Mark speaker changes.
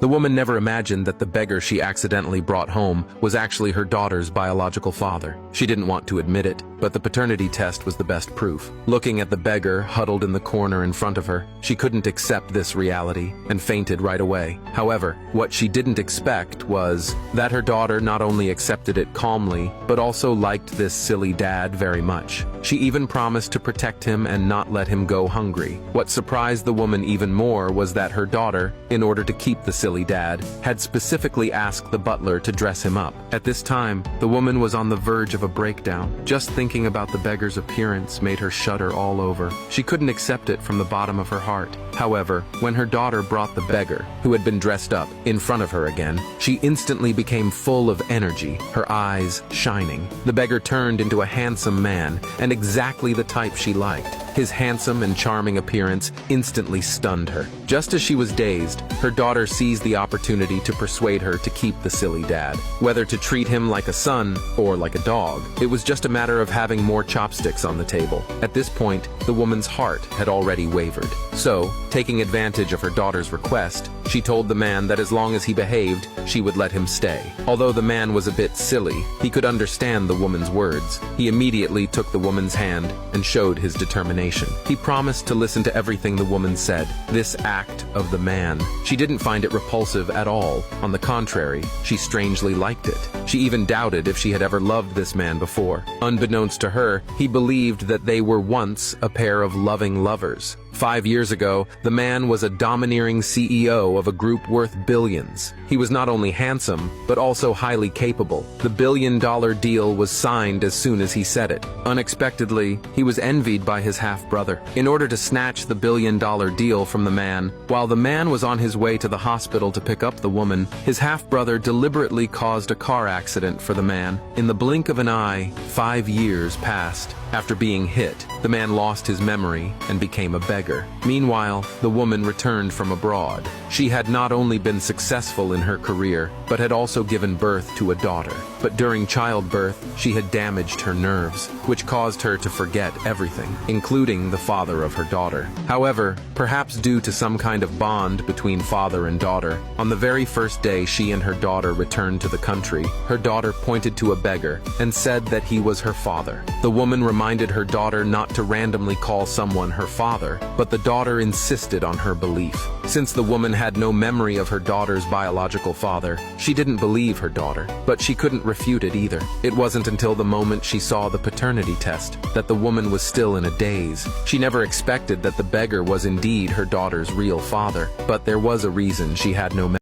Speaker 1: The woman never imagined that the beggar she accidentally brought home was actually her daughter's biological father. She didn't want to admit it, but the paternity test was the best proof. Looking at the beggar huddled in the corner in front of her, she couldn't accept this reality and fainted right away. However, what she didn't expect was that her daughter not only accepted it calmly, but also liked this silly dad very much. She even promised to protect him and not let him go hungry. What surprised the woman even more was that her daughter, in order to keep the silly dad, had specifically asked the butler to dress him up. At this time, the woman was on the verge of a breakdown. Just thinking about the beggar's appearance made her shudder all over. She couldn't accept it from the bottom of her heart. However, when her daughter brought the beggar, who had been dressed up, in front of her again, she instantly became full of energy, her eyes shining. The beggar turned into a handsome man, and exactly the type she liked. His handsome and charming appearance instantly stunned her. Just as she was dazed, her daughter seized the opportunity to persuade her to keep the silly dad. Whether to treat him like a son or like a dog, it was just a matter of having more chopsticks on the table. At this point, the woman's heart had already wavered. So, taking advantage of her daughter's request, she told the man that as long as he behaved, she would let him stay. Although the man was a bit silly, he could understand the woman's words. He immediately took the woman's hand and showed his determination. He promised to listen to everything the woman said. This act of the man, she didn't find it repulsive at all. On the contrary, she strangely liked it. She even doubted if she had ever loved this man before. Unbeknownst to her, he believed that they were once a pair of loving lovers. 5 years ago, the man was a domineering CEO of a group worth billions. He was not only handsome, but also highly capable. The billion-dollar deal was signed as soon as he said it. Unexpectedly, he was envied by his half-brother. In order to snatch the billion-dollar deal from the man, while the man was on his way to the hospital to pick up the woman, his half-brother deliberately caused a car accident for the man. In the blink of an eye, 5 years passed. After being hit, the man lost his memory and became a beggar. Meanwhile, the woman returned from abroad. She had not only been successful in her career, but had also given birth to a daughter. But during childbirth, she had damaged her nerves, which caused her to forget everything, including the father of her daughter. However, perhaps due to some kind of bond between father and daughter, on the very first day she and her daughter returned to the country, her daughter pointed to a beggar and said that he was her father. The woman reminded her daughter not to randomly call someone her father, but the daughter insisted on her belief. Since the woman had no memory of her daughter's biological father, she didn't believe her daughter, but she couldn't refute it either. It wasn't until the moment she saw the paternity test that the woman was still in a daze. She never expected that the beggar was indeed her daughter's real father, but there was a reason she had no memory.